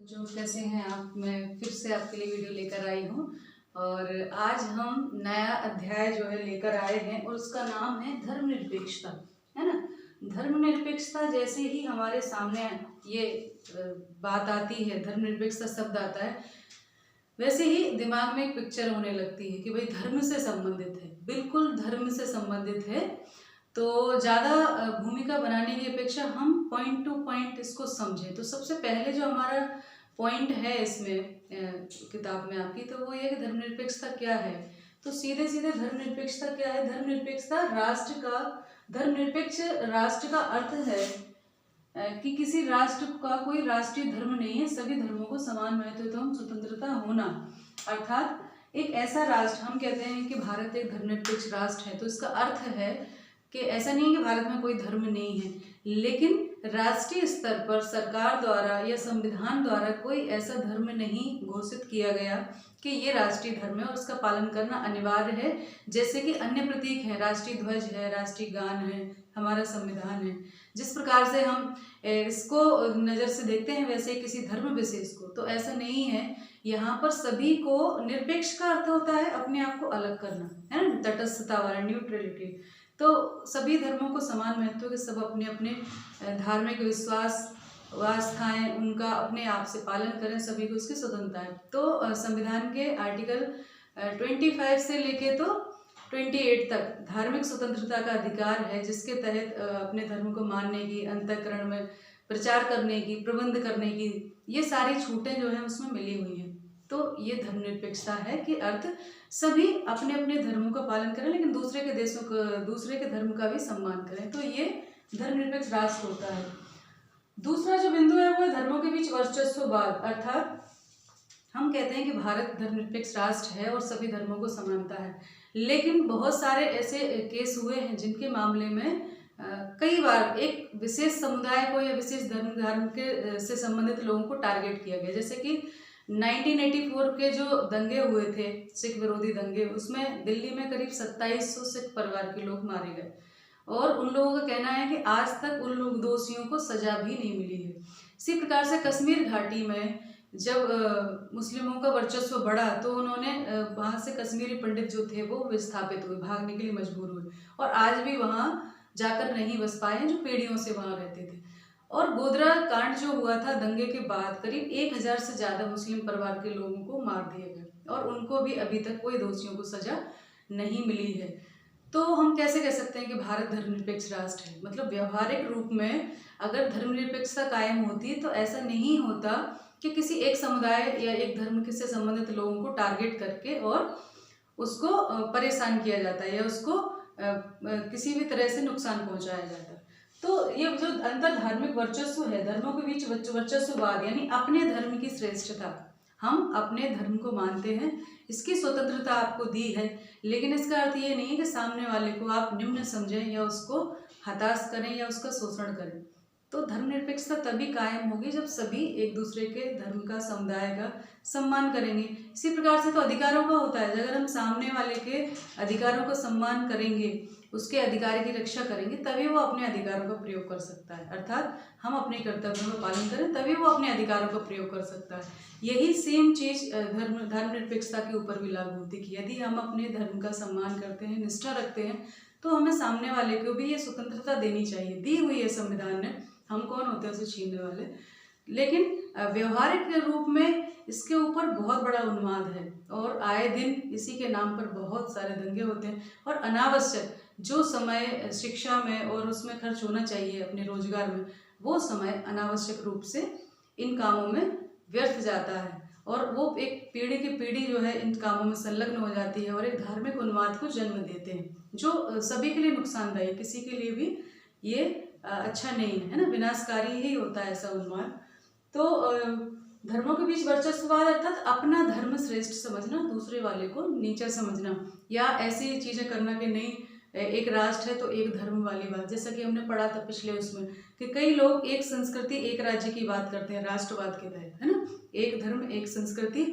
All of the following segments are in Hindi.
जो कैसे हैं आप। मैं फिर से आपके लिए वीडियो लेकर आई हूँ और आज हम नया अध्याय जो है लेकर आए हैं और उसका नाम है धर्मनिरपेक्षता, है ना। धर्मनिरपेक्षता जैसे ही हमारे सामने ये बात आती है, धर्मनिरपेक्षता शब्द आता है, वैसे ही दिमाग में एक पिक्चर होने लगती है कि भाई धर्म से संबंधित है, बिल्कुल धर्म से संबंधित है। तो ज़्यादा भूमिका बनाने की अपेक्षा हम पॉइंट टू पॉइंट इसको समझें। तो सबसे पहले जो हमारा पॉइंट है इसमें किताब में आपकी, तो वो ये कि धर्मनिरपेक्षता क्या है। तो सीधे सीधे धर्मनिरपेक्षता क्या है। धर्मनिरपेक्ष राष्ट्र का अर्थ है कि किसी राष्ट्र का कोई राष्ट्रीय धर्म नहीं है, सभी धर्मों को समान महत्व एवं स्वतंत्रता होना। अर्थात एक ऐसा राष्ट्र, हम कहते हैं कि भारत एक धर्मनिरपेक्ष राष्ट्र है, तो इसका अर्थ है कि ऐसा नहीं है कि भारत में कोई धर्म नहीं है, लेकिन राष्ट्रीय स्तर पर सरकार द्वारा या संविधान द्वारा कोई ऐसा धर्म नहीं घोषित किया गया कि ये राष्ट्रीय धर्म है और उसका पालन करना अनिवार्य है। जैसे कि अन्य प्रतीक है, राष्ट्रीय ध्वज है, राष्ट्रीय गान है, हमारा संविधान है। जिस प्रकार से हम इसको नज़र से देखते हैं वैसे किसी धर्म विशेष को, तो ऐसा नहीं है। यहाँ पर सभी को, निरपेक्ष का अर्थ होता है अपने आप को अलग करना, है ना, तटस्थता वाला, न्यूट्रलिटी। तो सभी धर्मों को समान महत्व के, सब अपने अपने धार्मिक विश्वास व आस्थाएं उनका अपने आप से पालन करें, सभी को उसकी स्वतंत्रता है। तो संविधान के आर्टिकल 25 से लेके तो 28 तक धार्मिक स्वतंत्रता का अधिकार है, जिसके तहत अपने धर्म को मानने की, अंतःकरण में प्रचार करने की, प्रबंध करने की, ये सारी छूटें जो है उसमें मिली हुई हैं। तो ये धर्मनिरपेक्षता है कि अर्थ सभी अपने अपने धर्मों का पालन करें, लेकिन दूसरे के धर्म का भी सम्मान करें। तो ये धर्मनिरपेक्ष राष्ट्र होता है। दूसरा जो बिंदु है वो है धर्मों के बीच वर्चस्ववाद। अर्थात हम कहते हैं कि भारत धर्मनिरपेक्ष राष्ट्र है और सभी धर्मों को समानता है, लेकिन बहुत सारे ऐसे केस हुए हैं जिनके मामले में कई बार एक विशेष समुदाय को या विशेष धर्म के से संबंधित लोगों को टारगेट किया गया। जैसे कि 1984 के जो दंगे हुए थे, सिख विरोधी दंगे, उसमें दिल्ली में करीब 2700 सिख परिवार के लोग मारे गए और उन लोगों का कहना है कि आज तक उन लोग दोषियों को सजा भी नहीं मिली है। इसी प्रकार से कश्मीर घाटी में जब मुस्लिमों का वर्चस्व बढ़ा तो उन्होंने वहाँ से कश्मीरी पंडित जो थे वो विस्थापित हुए, भागने के लिए मजबूर हुए और आज भी वहाँ जाकर नहीं बस पाए हैं, जो पीढ़ियों से वहाँ रहते थे। और गोधरा कांड जो हुआ था दंगे के बाद, करीब 1000 से ज़्यादा मुस्लिम परिवार के लोगों को मार दिए गए और उनको भी अभी तक कोई दोषियों को सजा नहीं मिली है। तो हम कैसे कह सकते हैं कि भारत धर्मनिरपेक्ष राष्ट्र है। मतलब व्यवहारिक रूप में अगर धर्मनिरपेक्षता कायम होती तो ऐसा नहीं होता कि किसी एक समुदाय या एक धर्म से संबंधित लोगों को टारगेट करके और उसको परेशान किया जाता है या उसको किसी भी तरह से नुकसान पहुंचाया जाता है। तो ये जो अंतर धार्मिक वर्चस्व है, धर्मों के बीच वर्चस्ववाद, यानी अपने धर्म की श्रेष्ठता, हम अपने धर्म को मानते हैं, इसकी स्वतंत्रता आपको दी है, लेकिन इसका अर्थ ये नहीं है कि सामने वाले को आप निम्न समझें या उसको हताश करें या उसका शोषण करें। तो धर्मनिरपेक्षता तभी कायम होगी जब सभी एक दूसरे के धर्म का, समुदाय का सम्मान करेंगे। इसी प्रकार से तो अधिकारों का होता है, अगर हम सामने वाले के अधिकारों का सम्मान करेंगे, उसके अधिकार की रक्षा करेंगे, तभी वो अपने अधिकारों का प्रयोग कर सकता है। अर्थात हम अपने कर्तव्यों का पालन करें तभी वो अपने अधिकारों का प्रयोग कर सकता है। यही सेम चीज़ धर्मनिरपेक्षता के ऊपर भी लागू होती है कि यदि हम अपने धर्म का सम्मान करते हैं, निष्ठा रखते हैं, तो हमें सामने वाले को भी ये स्वतंत्रता देनी चाहिए। दी हुई है संविधान ने, हम कौन होते हैं उसे छीनने वाले। लेकिन व्यवहारिक रूप में इसके ऊपर बहुत बड़ा उन्माद है और आए दिन इसी के नाम पर बहुत सारे दंगे होते हैं और अनावश्यक जो समय शिक्षा में और उसमें खर्च होना चाहिए अपने रोजगार में, वो समय अनावश्यक रूप से इन कामों में व्यर्थ जाता है और वो एक पीढ़ी की पीढ़ी जो है इन कामों में संलग्न हो जाती है और एक धार्मिक उन्माद को जन्म देते हैं, जो सभी के लिए नुकसानदायी, किसी के लिए भी ये अच्छा नहीं है ना, विनाशकारी ही होता है ऐसा उन्माद। तो धर्मों के बीच वर्चस्ववाद अर्थात अपना धर्म श्रेष्ठ समझना, दूसरे वाले को नीचा समझना, या ऐसी चीज़ें करना कि नहीं एक राष्ट्र है तो एक धर्म वाली बात। जैसा कि हमने पढ़ा था पिछले उसमें कि कई लोग एक संस्कृति एक राज्य की बात करते हैं राष्ट्रवाद के तहत, है ना, एक धर्म एक संस्कृति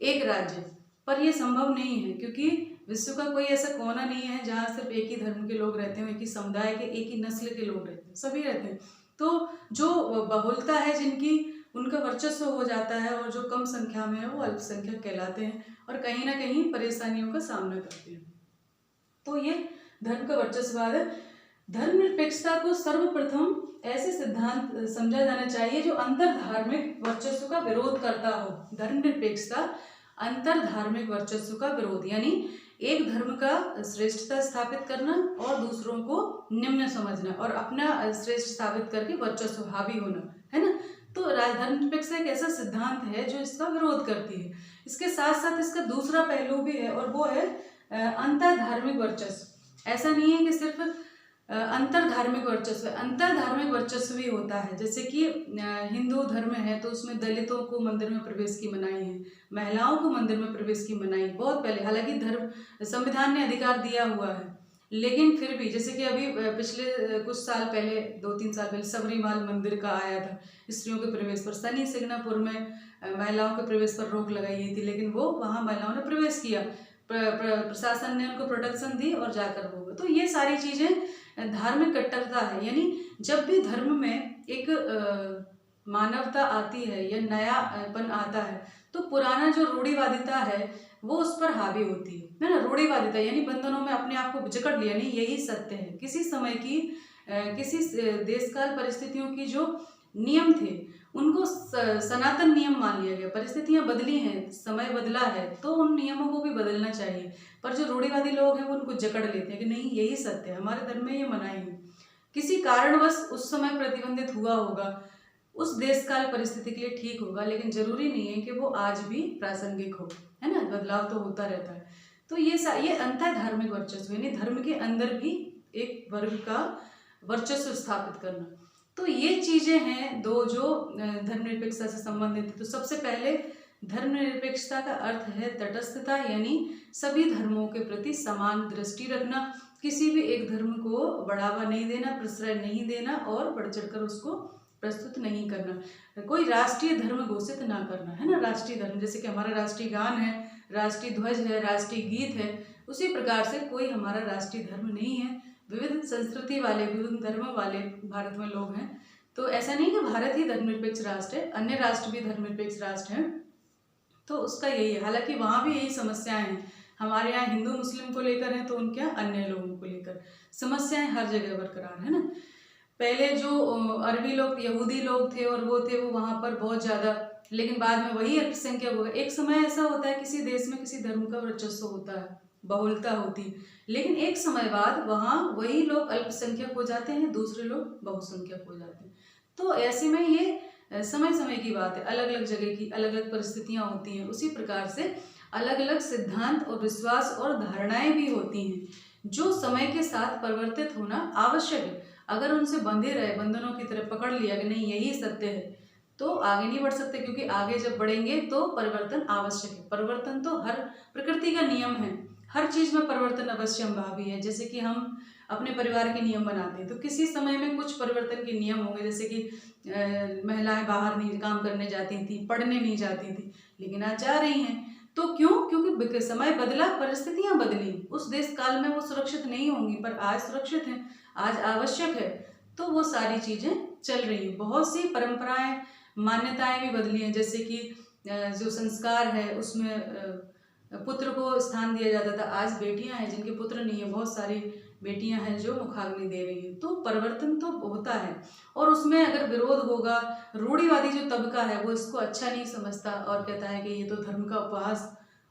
एक राज्य, पर यह संभव नहीं है क्योंकि विश्व का कोई ऐसा कोना नहीं है जहाँ सिर्फ एक ही धर्म के लोग रहते हैं, एक ही समुदाय के, एक ही नस्ल के लोग रहते हैं, सभी रहते हैं। तो जो बहुलता है जिनकी, उनका वर्चस्व हो जाता है और जो कम संख्या में है वो अल्पसंख्यक कहलाते हैं और कहीं ना कहीं परेशानियों का सामना करते हैं। तो ये धर्म का वर्चस्ववाद है। धर्मनिरपेक्षता को सर्वप्रथम ऐसे सिद्धांत समझा जाना चाहिए जो अंतर धार्मिक वर्चस्व का विरोध करता हो। धर्मनिरपेक्षता अंतर धार्मिक वर्चस्व का विरोध, यानी एक धर्म का श्रेष्ठता स्थापित करना और दूसरों को निम्न समझना और अपना श्रेष्ठ स्थापित करके वर्चस्व हावी होना, है ना। तो धर्मनिरपेक्षता एक ऐसा सिद्धांत है जो इसका विरोध करती है। इसके साथ साथ इसका दूसरा पहलू भी है और वो है अंतर धार्मिक वर्चस्व। ऐसा नहीं है कि सिर्फ अंतर धार्मिक वर्चस्व, अंतर धार्मिक वर्चस्व भी होता है। जैसे कि हिंदू धर्म है तो उसमें दलितों को मंदिर में प्रवेश की मनाही है, महिलाओं को मंदिर में प्रवेश की मनाही बहुत पहले, हालांकि धर्म संविधान ने अधिकार दिया हुआ है, लेकिन फिर भी जैसे कि अभी पिछले कुछ साल पहले 2-3 साल पहले सबरीमाल मंदिर का आया था स्त्रियों के प्रवेश पर। शनि सिंगनापुर में महिलाओं के प्रवेश पर रोक लगाई गई थी, लेकिन वो वहाँ महिलाओं ने प्रवेश किया, प्रशासन ने उनको प्रोटेक्शन दी और जाकर हो गए। तो ये सारी चीज़ें धार्मिक कट्टरता है, यानी जब भी धर्म में एक मानवता आती है या नयापन आता है तो पुराना जो रूढ़िवादिता है वो उस पर हावी होती है ना। रूढ़िवादिता यानी बंधनों में अपने आप को जकड़ लिया, नहीं यही सत्य है। किसी समय की किसी देश काल परिस्थितियों की जो नियम थे उनको सनातन नियम मान लिया गया। परिस्थितियां बदली हैं, समय बदला है तो उन नियमों को भी बदलना चाहिए, पर जो रूढ़िवादी लोग हैं वो उनको जकड़ लेते हैं कि नहीं यही सत्य है, हमारे धर्म में ये मनाही है। किसी कारणवश उस समय प्रतिबंधित हुआ होगा, उस देश काल परिस्थिति के लिए ठीक होगा, लेकिन जरूरी नहीं है कि वो आज भी प्रासंगिक हो, है ना। बदलाव तो होता रहता है। तो ये अंतर धार्मिक वर्चस्व, यानी धर्म के अंदर भी एक वर्ग का वर्चस्व स्थापित करना। तो ये चीजें हैं दो जो धर्मनिरपेक्षता से संबंधित है। तो सबसे पहले धर्मनिरपेक्षता का अर्थ है तटस्थता, यानी सभी धर्मों के प्रति समान दृष्टि रखना, किसी भी एक धर्म को बढ़ावा नहीं देना, प्रश्रय नहीं देना और बढ़ चढ़कर उसको प्रस्तुत नहीं करना, कोई राष्ट्रीय धर्म घोषित ना करना, है ना। राष्ट्रीय धर्म जैसे कि हमारा राष्ट्रीय गान है, राष्ट्रीय ध्वज है, राष्ट्रीय गीत है, उसी प्रकार से कोई हमारा राष्ट्रीय धर्म नहीं है। विविध संस्कृति वाले, विभिन्न धर्म वाले भारत में लोग हैं, तो ऐसा नहीं कि भारत ही धर्मनिरपेक्ष राष्ट्र है, अन्य राष्ट्र भी धर्मनिरपेक्ष राष्ट्र हैं। तो उसका यही है, हालांकि वहाँ भी यही समस्याएं हैं। हमारे यहाँ हिंदू मुस्लिम को लेकर है तो उनके यहाँ अन्य लोगों को लेकर समस्याएं हर जगह बरकरार है ना। पहले जो अरबी लोग, यहूदी लोग थे और वो थे वो वहाँ पर बहुत ज़्यादा, लेकिन बाद में वही अल्पसंख्यक हो गए। एक समय ऐसा होता है किसी देश में किसी धर्म का वर्चस्व होता है, बहुलता होती है, लेकिन एक समय बाद वहाँ वही लोग अल्पसंख्यक हो जाते हैं, दूसरे लोग बहुसंख्यक हो जाते हैं। तो ऐसे में ये समय समय की बात है, अलग अलग जगह की अलग अलग परिस्थितियाँ होती हैं। उसी प्रकार से अलग अलग सिद्धांत और विश्वास और धारणाएं भी होती हैं जो समय के साथ परिवर्तित होना आवश्यक है। अगर उनसे बंधे रहे, बंधनों की तरह पकड़ लिया कि नहीं यही सत्य है, तो आगे नहीं बढ़ सकते, क्योंकि आगे जब बढ़ेंगे तो परिवर्तन आवश्यक है। परिवर्तन तो हर प्रकृति का नियम है, हर चीज में परिवर्तन अवश्य संभावी है। जैसे कि हम अपने परिवार के नियम बनाते हैं तो किसी समय में कुछ परिवर्तन के नियम होंगे, जैसे कि महिलाएं बाहर नहीं काम करने जाती थी, पढ़ने नहीं जाती थी, लेकिन आज जा रही हैं। तो क्यों? क्योंकि समय बदला, परिस्थितियां बदली, उस देश काल में वो सुरक्षित नहीं होंगी पर आज सुरक्षित हैं, आज आवश्यक है, तो वो सारी चीजें चल रही हैं। बहुत सी परंपराएं, मान्यताएं भी बदली हैं, जैसे कि जो संस्कार है उसमें पुत्र को स्थान दिया जाता था, आज बेटियां हैं जिनके पुत्र नहीं है, बहुत सारी बेटियां हैं जो मुखाग्नि दे रही हैं। तो परिवर्तन तो होता है, और उसमें अगर विरोध होगा, रूढ़िवादी जो तबका है वो इसको अच्छा नहीं समझता और कहता है कि ये तो धर्म का उपहास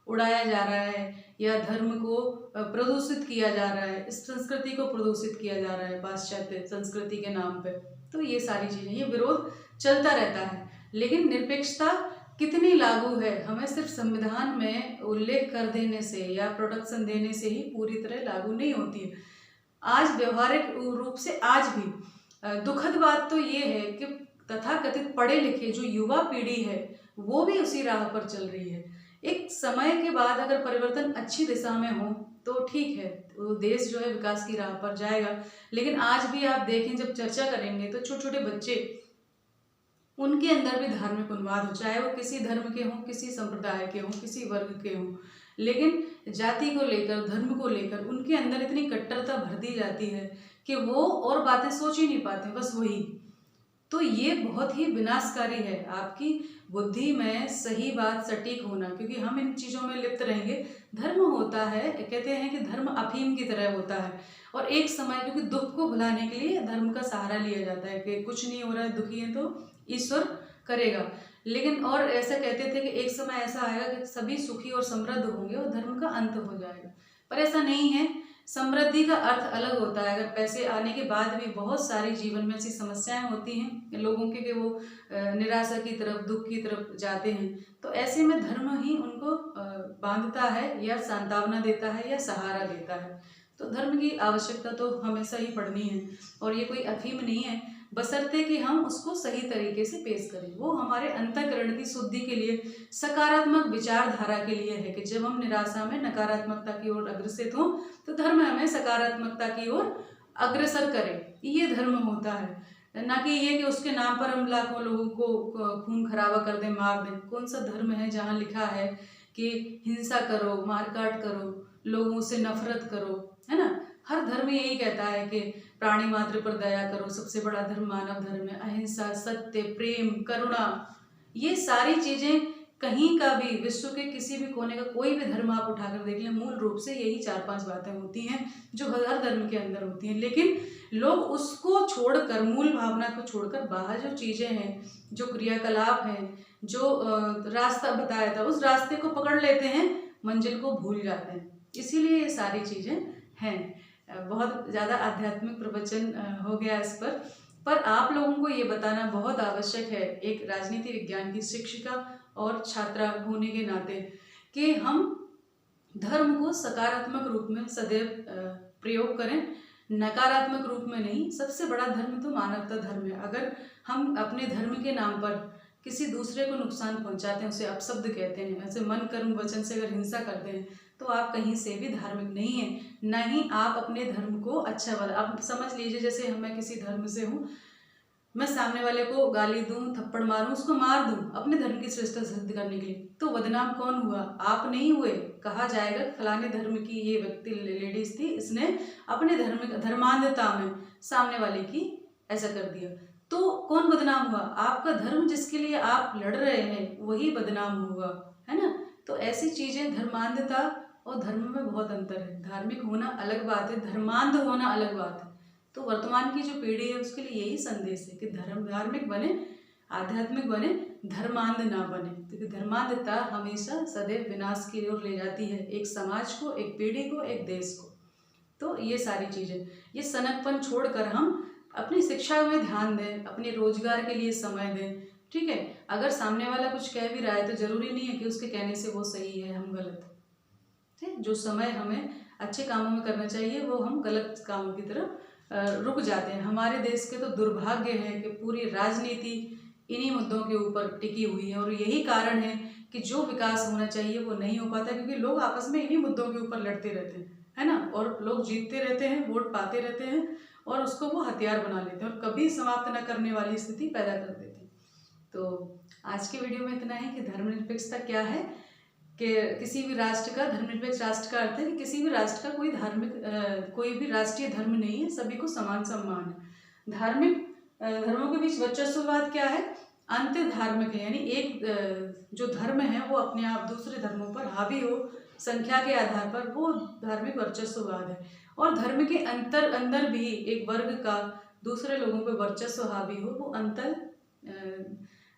उड़ाया जा रहा है या धर्म को प्रदूषित किया जा रहा है, इस संस्कृति को प्रदूषित किया जा रहा है पाश्चात्य संस्कृति के नाम पे। तो ये सारी चीजें, ये विरोध चलता रहता है। लेकिन निरपेक्षता कितनी लागू है, हमें सिर्फ संविधान में उल्लेख कर देने से या प्रोटेक्शन देने से ही पूरी तरह लागू नहीं होती है। आज व्यवहारिक रूप से आज भी दुखद बात तो ये है कि तथाकथित पढ़े लिखे जो युवा पीढ़ी है वो भी उसी राह पर चल रही है। एक समय के बाद अगर परिवर्तन अच्छी दिशा में हो तो ठीक है, वो देश जो है विकास की राह पर जाएगा। लेकिन आज भी आप देखें, जब चर्चा करेंगे तो छोटे छोटे बच्चे, उनके अंदर भी धार्मिक उन्माद हो, चाहे वो किसी धर्म के हों, किसी संप्रदाय के हों, किसी वर्ग के हों, लेकिन जाति को लेकर, धर्म को लेकर उनके अंदर इतनी कट्टरता भर दी जाती है कि वो और बातें सोच ही नहीं पाते, बस वही तो ये बहुत ही विनाशकारी है आपकी बुद्धि में सही बात सटीक होना, क्योंकि हम इन चीज़ों में लिप्त रहेंगे। धर्म होता है, कहते हैं कि धर्म अफीम की तरह होता है, और एक समय क्योंकि दुख को भुलाने के लिए धर्म का सहारा लिया जाता है कि कुछ नहीं हो रहा है, दुखी है तो ईश्वर करेगा। लेकिन और ऐसा कहते थे कि एक समय ऐसा आएगा कि सभी सुखी और समृद्ध होंगे और धर्म का अंत हो जाएगा, पर ऐसा नहीं है। समृद्धि का अर्थ अलग होता है। अगर पैसे आने के बाद भी बहुत सारी जीवन में ऐसी समस्याएं होती हैं लोगों के कि वो निराशा की तरफ, दुख की तरफ जाते हैं, तो ऐसे में धर्म ही उनको बांधता है या सांत्वना देता है या सहारा देता है। तो धर्म की आवश्यकता तो हमेशा ही पड़नी है, और ये कोई अफीम नहीं है, बशर्ते कि हम उसको सही तरीके से पेश करें। वो हमारे अंतःकरण की शुद्धि के लिए, सकारात्मक विचारधारा के लिए है कि जब हम निराशा में नकारात्मकता की ओर अग्रसित हों तो धर्म हमें सकारात्मकता की ओर अग्रसर करे। ये धर्म होता है, ना कि ये कि उसके नाम पर हम लाखों लोगों को खून खराबा कर दें, मार दें। कौन सा धर्म है जहाँ लिखा है कि हिंसा करो, मारकाट करो, लोगों से नफरत करो, है ना। हर धर्म यही कहता है कि प्राणी मात्र पर दया करो, सबसे बड़ा धर्म मानव धर्म है, अहिंसा, सत्य, प्रेम, करुणा। ये सारी चीजें कहीं का भी, विश्व के किसी भी कोने का कोई भी धर्म आप उठाकर देख लें, मूल रूप से यही 4-5 बातें होती हैं जो हर धर्म के अंदर होती हैं। लेकिन लोग उसको छोड़कर, मूल भावना को छोड़कर बाहर जो चीजें हैं, जो क्रियाकलाप हैं, जो रास्ता बताया था उस रास्ते को पकड़ लेते हैं, मंजिल को भूल जाते हैं। इसीलिए ये सारी चीजें हैं। बहुत ज़्यादा आध्यात्मिक प्रवचन हो गया इस पर आप लोगों को ये बताना बहुत आवश्यक है, एक राजनीति विज्ञान की शिक्षिका और छात्रा होने के नाते, कि हम धर्म को सकारात्मक रूप में सदैव प्रयोग करें, नकारात्मक रूप में नहीं। सबसे बड़ा धर्म तो मानवता धर्म है। अगर हम अपने धर्म के नाम पर किसी दूसरे को नुकसान पहुंचाते हैं, उसे अपशब्द कहते हैं, ऐसे मन कर्म वचन से अगर हिंसा करते हैं, तो आप कहीं से भी धार्मिक नहीं है, ना ही आप अपने धर्म को अच्छा वाला। आप समझ लीजिए जैसे मैं किसी धर्म से हूँ, मैं सामने वाले को गाली दूं, थप्पड़ मारूं, उसको मार दूं अपने धर्म की श्रेष्ठता सिद्ध करने के लिए, तो बदनाम कौन हुआ? आप नहीं हुए। कहा जाएगा फलाने धर्म की ये व्यक्ति, लेडीज थी, इसने अपने धर्मांधता में सामने वाले की ऐसा कर दिया, तो कौन बदनाम हुआ? आपका धर्म जिसके लिए आप लड़ रहे हैं वही बदनाम हुआ, है ना। तो ऐसी चीजें, धर्मांधता और धर्म में बहुत अंतर है। धार्मिक होना अलग बात है, धर्मांध होना अलग बात है। तो वर्तमान की जो पीढ़ी है उसके लिए यही संदेश है कि धार्मिक बने, आध्यात्मिक बने, धर्मांध ना बने, क्योंकि धर्मांधता हमेशा सदैव विनाश की ओर ले जाती है, एक समाज को, एक पीढ़ी को, एक देश को। तो ये सारी चीजें, ये सनकपन छोड़कर हम अपनी शिक्षा में ध्यान दें, अपने रोजगार के लिए समय दें, ठीक है। अगर सामने वाला कुछ कह भी रहा है तो जरूरी नहीं है कि उसके कहने से वो सही है, हम गलत है। ठीक, जो समय हमें अच्छे कामों में करना चाहिए वो हम गलत कामों की तरफ रुक जाते हैं। हमारे देश के तो दुर्भाग्य है कि पूरी राजनीति इन्हीं मुद्दों के ऊपर टिकी हुई है, और यही कारण है कि जो विकास होना चाहिए वो नहीं हो पाता, क्योंकि लोग आपस में इन्हीं मुद्दों के ऊपर लड़ते रहते हैं, है ना। और लोग जीतते रहते हैं, वोट पाते रहते हैं, और उसको वो हथियार बना लेते हैं और कभी समाप्त न करने वाली स्थिति पैदा कर देते हैं। तो आज के वीडियो में इतना है कि धर्मनिरपेक्षता क्या है, कि किसी भी राष्ट्र का, धर्मनिरपेक्ष राष्ट्र का अर्थ है कि किसी भी राष्ट्र का कोई कोई भी राष्ट्रीय धर्म नहीं है, सभी को समान सम्मान है। धार्मिक धर्मों के बीच वर्चस्ववाद क्या है? अंत्य धार्मिक है, यानी एक जो धर्म है वो अपने आप दूसरे धर्मों पर हावी हो संख्या के आधार पर, वो धार्मिक वर्चस्ववाद है। और धर्म के अंदर भी एक वर्ग का दूसरे लोगों पर वर्चस्व हावी हो, वो अंतर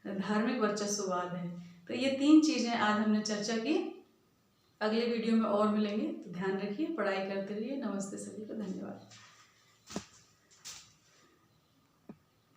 धार्मिक वर्चस्ववाद है। तो ये 3 चीज़ें आज हमने चर्चा की। अगले वीडियो में और मिलेंगे, तो ध्यान रखिए, पढ़ाई करते रहिए। नमस्ते सभी को, धन्यवाद।